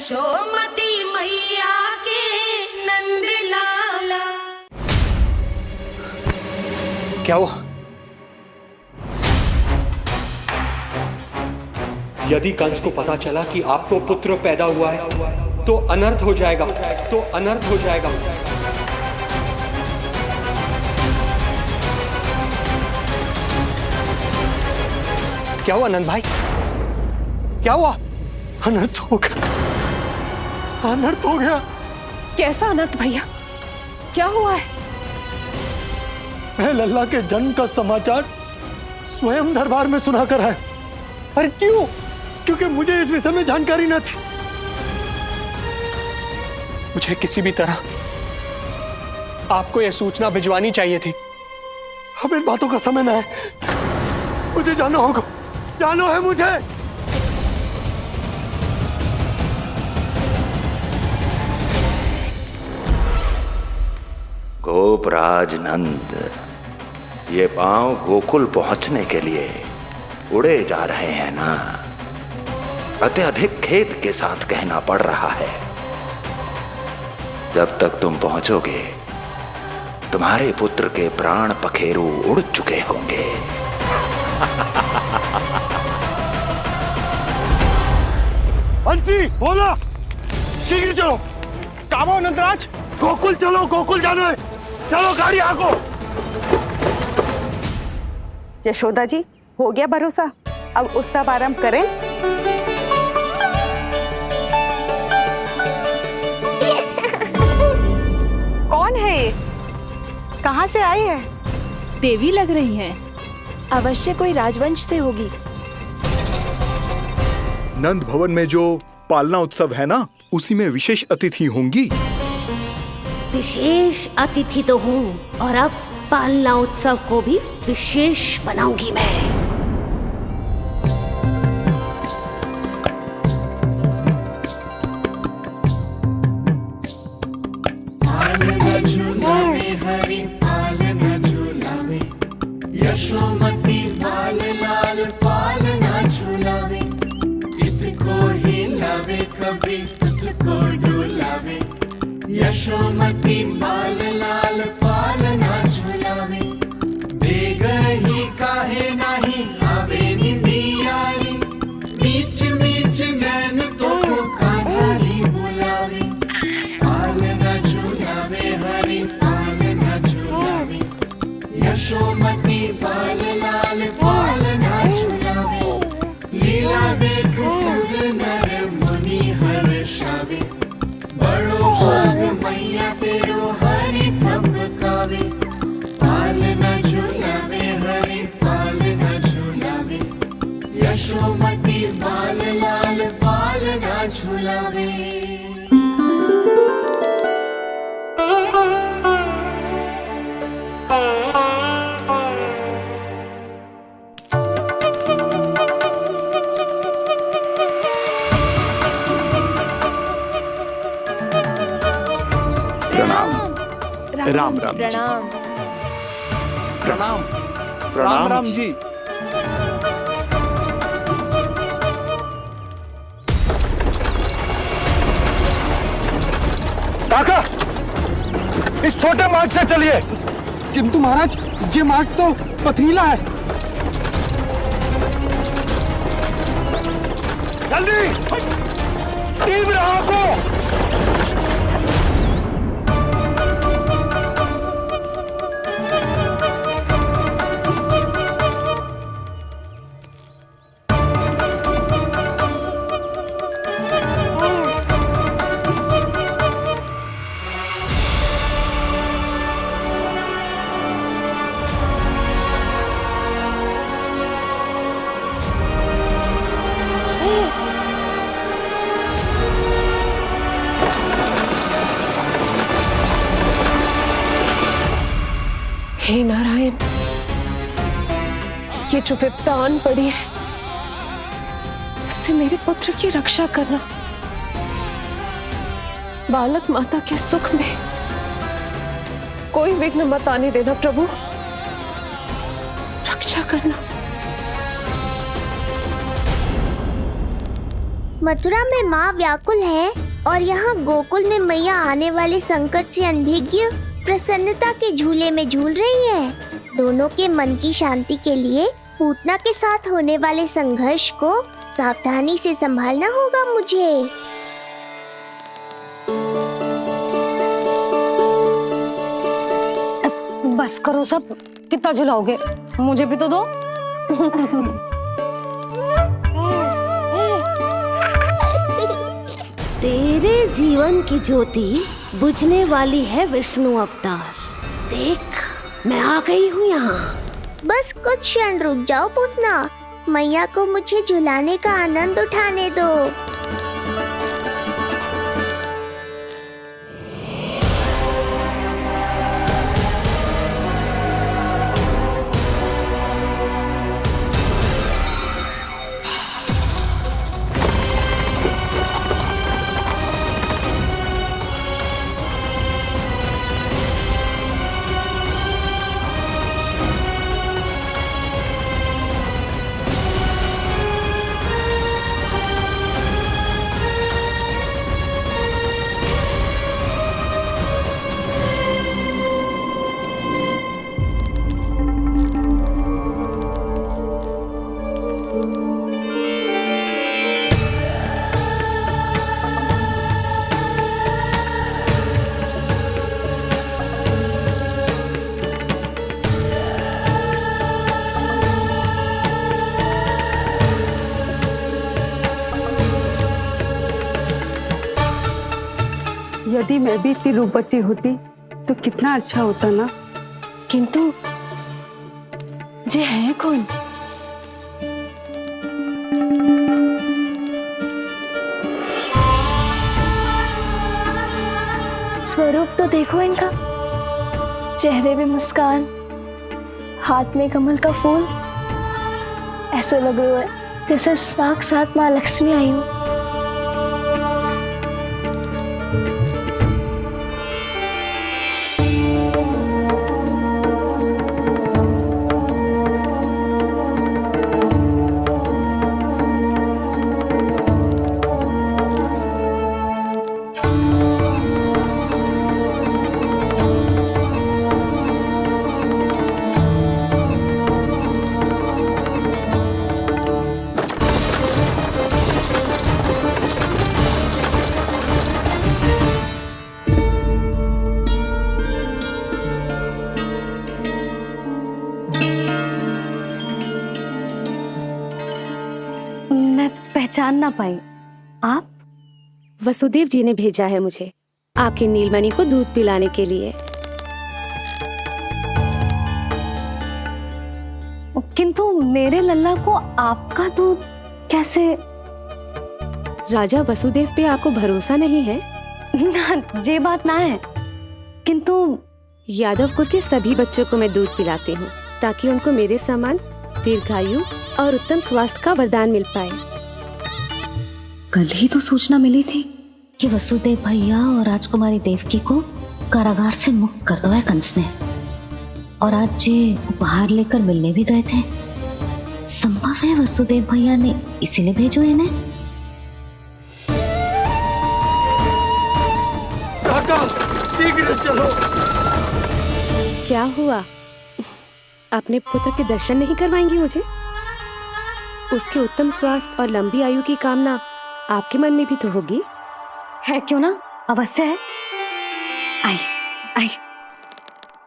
यशोमती मैया के नंद लाला। क्या हुआ? यदि कंस को पता चला कि आपको पुत्र पैदा हुआ है तो अनर्थ हो जाएगा, तो अनर्थ हो जाएगा। क्या हुआ नंद भाई? क्या हुआ? अनर्थ हो गया, अनर्थ हो गया। कैसा अनर्थ भैया? क्या हुआ है? मैं लल्ला के जन्म का समाचार स्वयं दरबार में सुनाकर आया। पर क्यों? क्योंकि मुझे इस विषय में जानकारी न थी। मुझे किसी भी तरह आपको यह सूचना भिजवानी चाहिए थी। अब इन बातों का समय न है, मुझे जाना होगा, जानो है मुझे। गोपराज नंद, ये पांव गोकुल पहुंचने के लिए उड़े जा रहे हैं ना? अत्यधिक खेद के साथ कहना पड़ रहा है, जब तक तुम पहुंचोगे तुम्हारे पुत्र के प्राण पखेरु उड़ चुके होंगे। बंसी बोला, शीघ्र चलो। कामो नंदराज, गोकुल चलो, गोकुल जाना है। चलो गाड़ी आगो। यशोदा जी, हो गया भरोसा, अब उत्सव आरंभ करें। कौन है ये? कहाँ से आई है? देवी लग रही हैं। अवश्य कोई राजवंश से होगी। नंद भवन में जो पालना उत्सव है ना, उसी में विशेष अतिथि होंगी। विशेष अतिथि तो हूँ, और अब पालना उत्सव को भी विशेष बनाऊंगी मैं। पालना झूलावे हरि पालना झूलावे, यशोमती बाल लाल पालना झूलावे। इतको हिलावे कभी तुझको डुलावे, यशोमती बाल लाल पालना झूलावे। बेग ही काहे नाही आवे निंदियारी, मीच मीच नैन तो कान्हारी बुलावे। पालना झूलावे हरि पालना झूलावे, यशोमती बाल लाल पालना झूलावे। लीला देख सुर नर मुनि हर्षावे, बड़ो भाग मैया तेरो हरि थपकावे। पालना झूलावे हरि पालना झूलावे, यशोमती बाल लाल पालना झूलावे। राम राम प्रणाम। प्रणाम प्रणाम राम जी। काका, इस छोटे मार्ग से चलिए। किंतु महाराज, ये मार्ग तो पथरीला है। जल्दी, तीव्र आंखों। हे नारायण, ये जो विपदा आन पड़ी है, उससे मेरे पुत्र की रक्षा करना। बालक माता के सुख में कोई विघ्न मत आने देना प्रभु, रक्षा करना। मथुरा में माँ व्याकुल है और यहाँ गोकुल में मैया आने वाले संकट से अनभिज्ञ प्रसन्नता के झूले में झूल रही है। दोनों के मन की शांति के लिए पूतना के साथ होने वाले संघर्ष को सावधानी से संभालना होगा मुझे। बस करो सब, कितना झुलाओगे, मुझे भी तो दो। तेरे जीवन की ज्योति बुझने वाली है विष्णु अवतार। देख, मैं आ गई हूँ यहाँ। बस कुछ क्षण रुक जाओ पूतना, मैया को मुझे झुलाने का आनंद उठाने दो। यदि मैं भी इतनी रूपवती होती तो कितना अच्छा होता ना। किंतु ये है कौन? स्वरूप तो देखो इनका, चेहरे पे मुस्कान, हाथ में कमल का फूल। ऐसा लग रहा है जैसे साक्षात माँ लक्ष्मी आई हो। पहचान ना पाई। आप? वसुदेव जी ने भेजा है मुझे आपकी नीलमणि को दूध पिलाने के लिए। किंतु मेरे लल्ला को आपका दूध कैसे? राजा वसुदेव पे आपको भरोसा नहीं है ना, ये बात ना है। किंतु यादव कुल के सभी बच्चों को मैं दूध पिलाती हूँ ताकि उनको मेरे समान दीर्घायु और उत्तम स्वास्थ्य का वरदान मिल पाए। कल ही तो सूचना मिली थी कि वसुदेव भैया और राजकुमारी देवकी को कारागार से मुक्त कर दो है कंस ने, और आज ये उपहार लेकर मिलने भी गए थे। संभव है वसुदेव भैया ने इसीलिए भेजो इन्हें। काका, शीघ्र चलो। क्या हुआ? अपने पुत्र के दर्शन नहीं करवाएंगी मुझे? उसके उत्तम स्वास्थ्य और लंबी आयु की कामना आपके मन में भी तो होगी। है क्यों ना, अवश्य है। आई आई।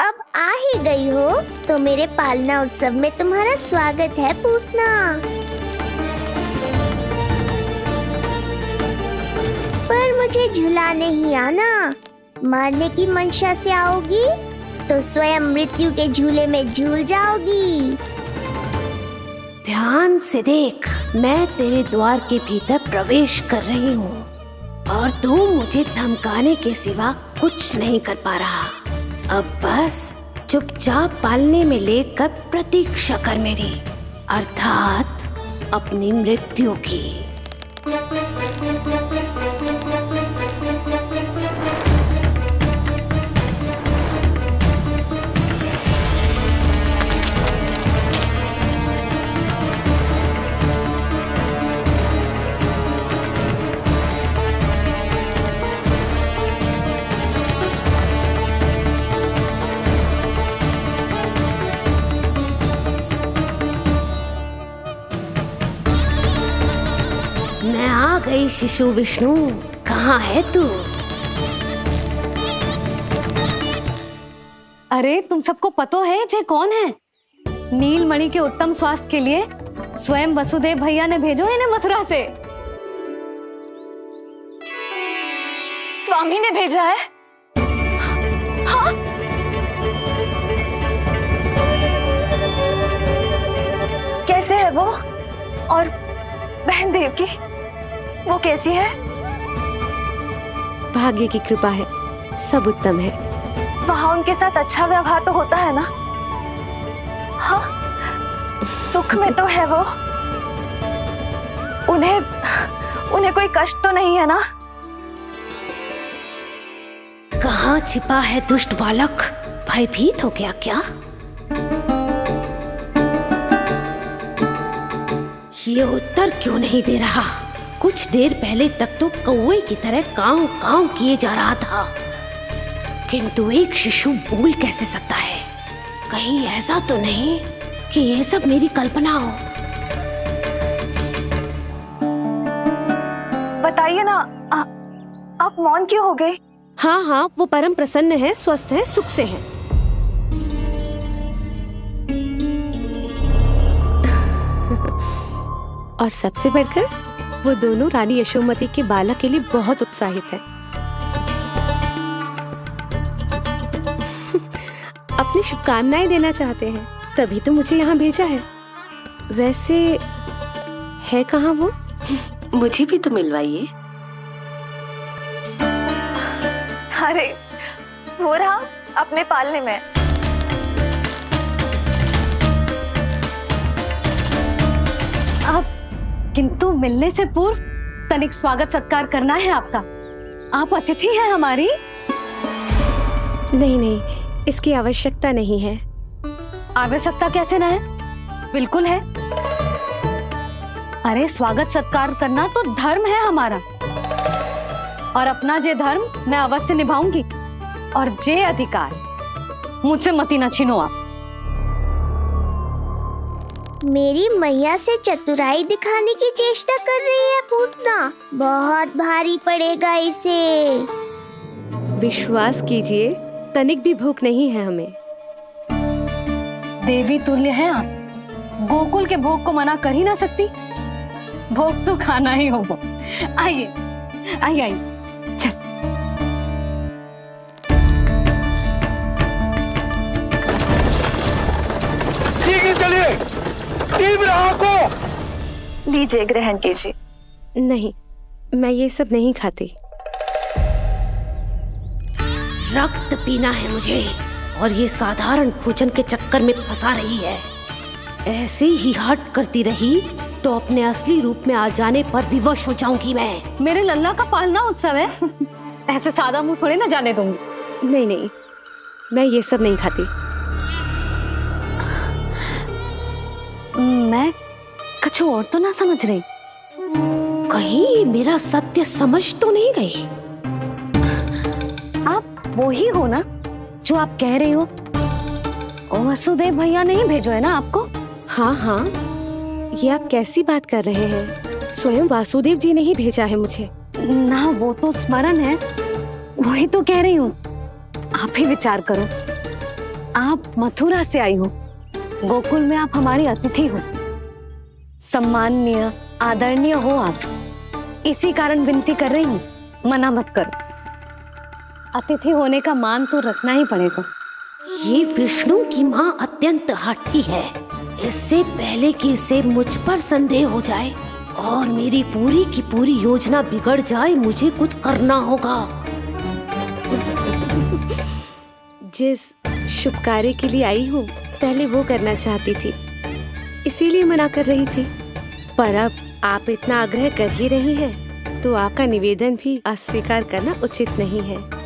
अब आ ही गई हो तो मेरे पालना उत्सव में तुम्हारा स्वागत है पूतना। पर मुझे झुला नहीं आना। मारने की मंशा से आओगी तो स्वयं मृत्यु के झूले में झूल जाओगी। ध्यान से देख, मैं तेरे द्वार के भीतर प्रवेश कर रही हूँ और तू मुझे धमकाने के सिवा कुछ नहीं कर पा रहा। अब बस चुपचाप पालने में लेटकर प्रतीक्षा कर मेरी, अर्थात अपनी मृत्यु की। शिशु विष्णु, कहाँ है तू? अरे तुम सबको पतो है जे कौन है? नीलमणि के उत्तम स्वास्थ्य के लिए स्वयं वसुदेव भैया ने भेजो इन्हें मथुरा से। स्वामी ने भेजा है? हाँ? कैसे है वो? और बहन देवकी, वो कैसी है? भाग्य की कृपा है, सब उत्तम है। वहां उनके साथ अच्छा व्यवहार तो होता है ना? हाँ, सुख में तो है वो। उन्हें कोई कष्ट तो नहीं है ना? कहाँ छिपा है दुष्ट बालक? भयभीत हो गया क्या? ये उत्तर क्यों नहीं दे रहा? कुछ देर पहले तक तो कौवे की तरह कांव कांव किए जा रहा था, किंतु एक शिशु बोल कैसे सकता है? कहीं ऐसा तो नहीं कि ये सब मेरी कल्पना हो? बताइए ना, आप मौन क्यों हो गए? हाँ हाँ, वो परम प्रसन्न है, स्वस्थ है, सुख से है। और सबसे बढ़कर वो दोनों रानी यशोमती के बालक के लिए बहुत उत्साहित है। अपनी शुभकामनाएं देना चाहते हैं, तभी तो मुझे यहाँ भेजा है। वैसे है कहाँ वो? मुझे भी तो मिलवाइए। अरे वो रहा अपने पालने में। अब किंतु मिलने से पूर्व तनिक स्वागत सत्कार करना है आपका। आप अतिथि हैं हमारी। नहीं नहीं, इसकी आवश्यकता नहीं है। आवश्यकता कैसे ना है? बिल्कुल है। अरे स्वागत सत्कार करना तो धर्म है हमारा, और अपना जे धर्म मैं अवश्य निभाऊंगी, और जे अधिकार मुझसे मती न छीनो आप। मेरी मैया से चतुराई दिखाने की चेष्टा कर रही है पूतना। बहुत भारी पड़ेगा इसे। विश्वास कीजिए, तनिक भी भूख नहीं है हमें। देवी तुल्य हैं आप, गोकुल के भोग को मना कर ही ना सकती। भोग तो खाना ही होगा। आइए आइए आइए, चल। शीघ्र चलिए, तीव्र आंखों। लीजिए, ग्रहण कीजिए। नहीं, मैं ये सब नहीं खाती। रक्त पीना है मुझे, और ये साधारण भोजन के चक्कर में फंसा रही है। ऐसे ही हट करती रही तो अपने असली रूप में आ जाने पर विवश हो जाऊंगी मैं। मेरे लल्ला का पालना उत्सव है, ऐसे सादा मुंह थोड़े ना जाने दूंगी। नहीं नहीं, मैं ये सब नहीं खाती। मैं कुछ और तो ना समझ रही। कहीं ये मेरा सत्य समझ तो नहीं गई? आप वो ही हो ना जो आप कह रही हो? ओ वसुदेव भैया ने ही भेजो है ना आपको? हाँ हाँ, ये आप कैसी बात कर रहे हैं? स्वयं वासुदेव जी ने ही भेजा है मुझे। ना वो तो स्मरण है, वही तो कह रही हूँ। आप ही विचार करो, आप मथुरा से आई हो, गोकुल में आप हमारी अतिथि हो, सम्माननीय आदरणीय हो आप। इसी कारण विनती कर रही हूँ, मना मत करो। अतिथि होने का मान तो रखना ही पड़ेगा। ये विष्णु की माँ अत्यंत हठी है। इससे पहले कि इसे मुझ पर संदेह हो जाए और मेरी पूरी की पूरी योजना बिगड़ जाए, मुझे कुछ करना होगा। जिस शुभ कार्य के लिए आई हूँ, पहले वो करना चाहती थी, इसीलिए मना कर रही थी। पर अब आप इतना आग्रह कर ही रही हैं, तो आपका निवेदन भी अस्वीकार करना उचित नहीं है।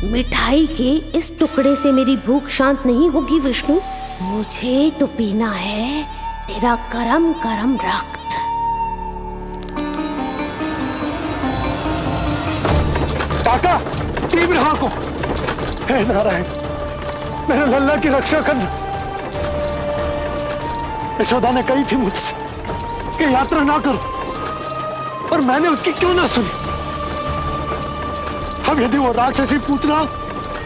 मिठाई के इस टुकड़े से मेरी भूख शांत नहीं होगी विष्णु। मुझे तो पीना है तेरा गरम गरम रक्त। काका, तीव्र आंखों। हे नारायण, मेरे लल्ला की रक्षा करना। यशोदा ने कही थी मुझसे कि यात्रा ना करो, और मैंने उसकी क्यों ना सुनी। अब यदि वो राक्षसी पूतना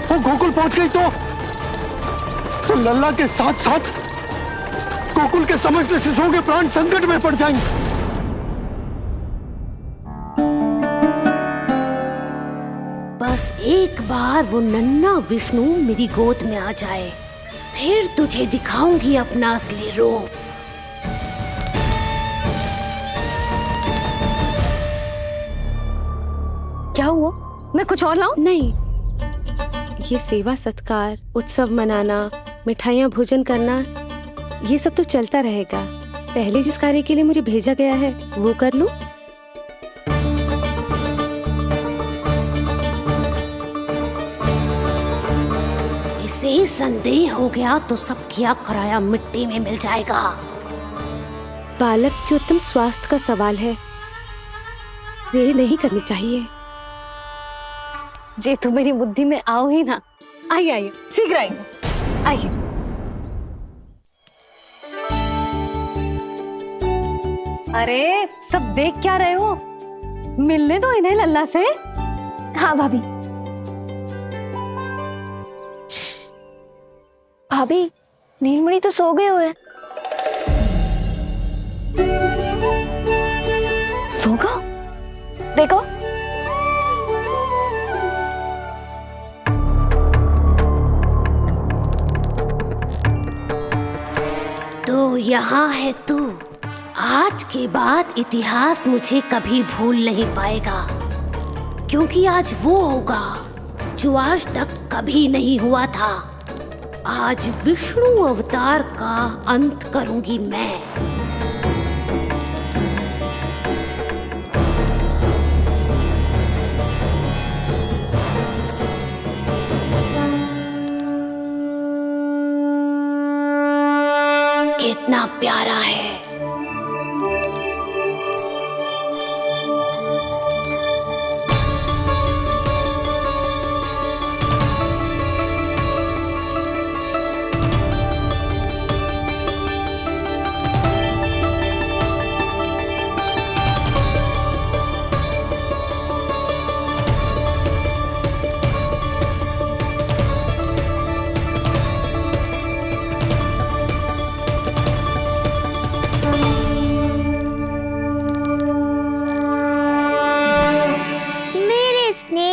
वो गोकुल पहुंच गई तो लल्ला के साथ साथ गोकुल के समस्त शिशुओं के प्राण संकट में पड़ जाएंगे। बस एक बार वो नन्हा विष्णु मेरी गोद में आ जाए, फिर तुझे दिखाऊंगी अपना असली रूप। क्या हुआ? मैं कुछ और लाऊं? नहीं, ये सेवा सत्कार, उत्सव मनाना, मिठाइयाँ भोजन करना, ये सब तो चलता रहेगा। पहले जिस कार्य के लिए मुझे भेजा गया है वो कर लूं। इसे संदेह हो गया तो सब किया कराया मिट्टी में मिल जाएगा। बालक के उत्तम स्वास्थ्य का सवाल है, देरी नहीं करनी चाहिए। जे तो मेरी बुद्धि में आओ ही ना। आइए आइए, शीघ्र आइए, आइए। अरे सब देख क्या रहे हो? मिलने दो इन्हें लल्ला से। हाँ भाभी। भाभी, नीलमणि तो सो गए हुए। सो गो? देखो। तो यहाँ है तू। आज के बाद इतिहास मुझे कभी भूल नहीं पाएगा, क्योंकि आज वो होगा जो आज तक कभी नहीं हुआ था। आज विष्णु अवतार का अंत करूंगी मैं। कितना प्यारा है।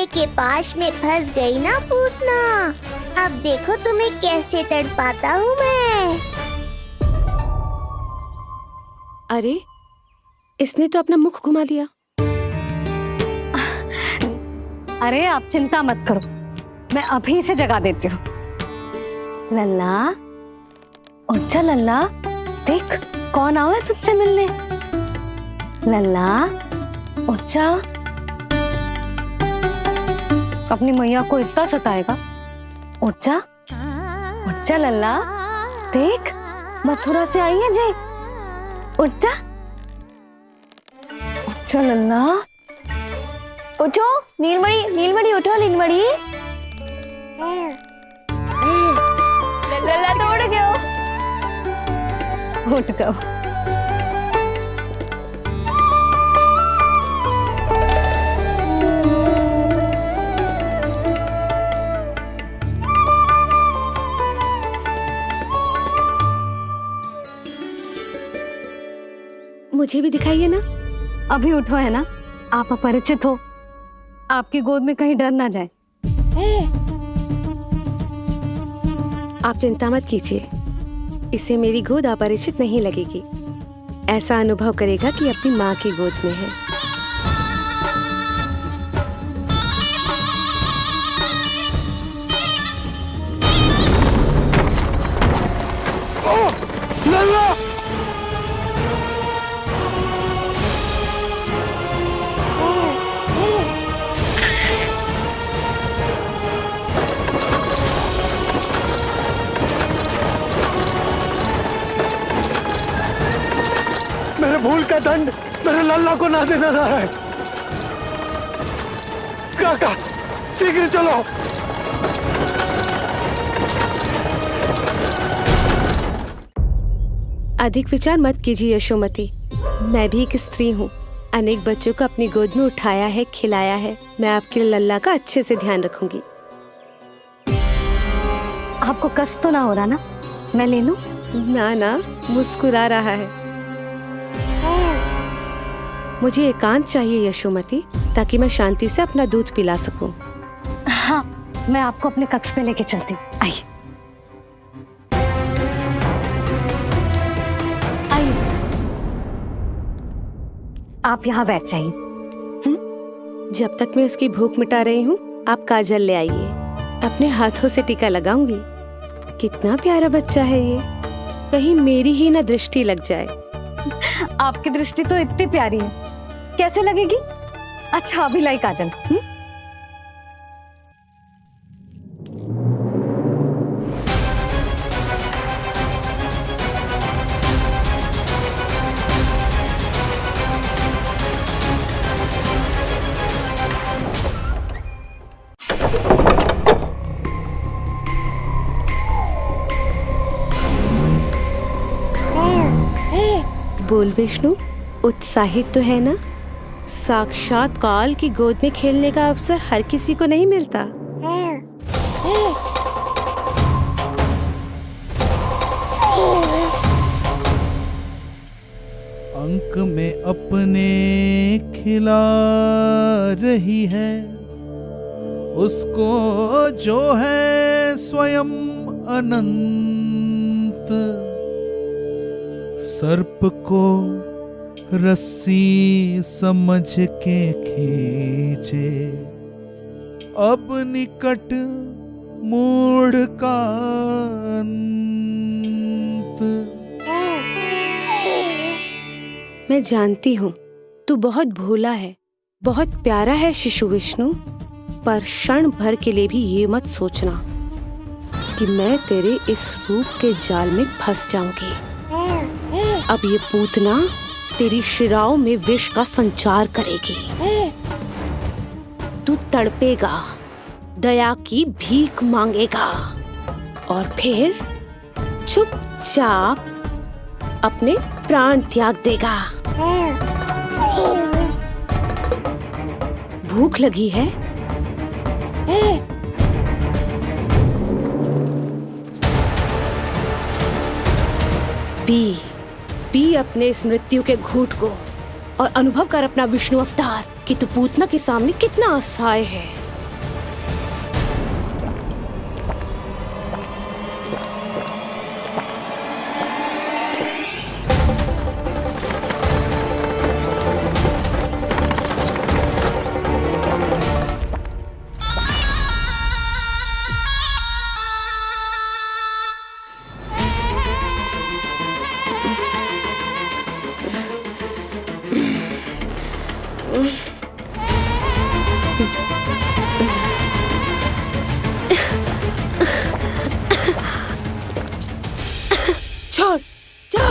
के पास में फंस गई ना पूतना। अब देखो तुम्हें कैसे तड़पाता हूँ मैं। अरे, इसने तो अपना मुख घुमा लिया। अरे आप चिंता मत करो, मैं अभी से जगा देती हूँ। लल्ला, उठ जा लल्ला, देख कौन आया तुझसे मिलने। लल्ला, उठ जा। अपनी मैया को इतना सताएगा? उठ जा लल्ला, देख मथुरा से आई है जय। उठ जा लल्ला। उठो नीलमणि, नीलमणि उठो नीलमणि। लल्ला तो उठ गयो। उठ गयो। मुझे भी दिखाइए ना। अभी उठो है ना, आप अपरिचित हो, आपकी गोद में कहीं डर ना जाए। आप चिंता मत कीजिए, इसे मेरी गोद अपरिचित नहीं लगेगी। ऐसा अनुभव करेगा कि अपनी माँ की गोद में है। मेरे भूल का दंड मेरे लल्ला को ना देना है। काका, शीघ्र चलो। अधिक विचार मत कीजिए यशोमती। मैं भी एक स्त्री हूँ, अनेक बच्चों को अपनी गोद में उठाया है, खिलाया है। मैं आपके लल्ला का अच्छे से ध्यान रखूंगी। आपको कष्ट तो ना हो रहा ना? मैं ले लूं? ना ना, मुस्कुरा रहा है। मुझे एकांत चाहिए यशोमती, ताकि मैं शांति से अपना दूध पिला सकूं। हाँ, मैं आपको अपने कक्ष में लेके चलती हूँ। आइए आइए, आप यहाँ बैठ जाइए। जब तक मैं उसकी भूख मिटा रही हूँ, आप काजल ले आइए। अपने हाथों से टीका लगाऊंगी। कितना प्यारा बच्चा है ये, कहीं मेरी ही ना दृष्टि लग जाए। आपकी दृष्टि तो इतनी प्यारी है, कैसे लगेगी? अच्छा, अभी लाई काजल। बोल विष्णु, उत्साहित तो है ना? साक्षात काल की गोद में खेलने का अवसर हर किसी को नहीं मिलता। अंक में अपने खिला रही है, उसको जो है स्वयं अनंत। सर्प को रस्सी समझ के खींचे, अब निकट मूढ़ का अंत। मैं जानती हूँ तू बहुत भोला है, बहुत प्यारा है शिशु विष्णु, पर क्षण भर के लिए भी ये मत सोचना कि मैं तेरे इस रूप के जाल में फंस जाऊंगी। अब ये पूतना तेरी शिराओं में विष का संचार करेगी। तू तड़पेगा, दया की भीख मांगेगा और फिर चुपचाप अपने प्राण त्याग देगा। भूख लगी है? पी अपने इस मृत्यु के घूंट को और अनुभव कर अपना विष्णु अवतार कि तू पूतना के सामने कितना असहाय है। छोड़ जा।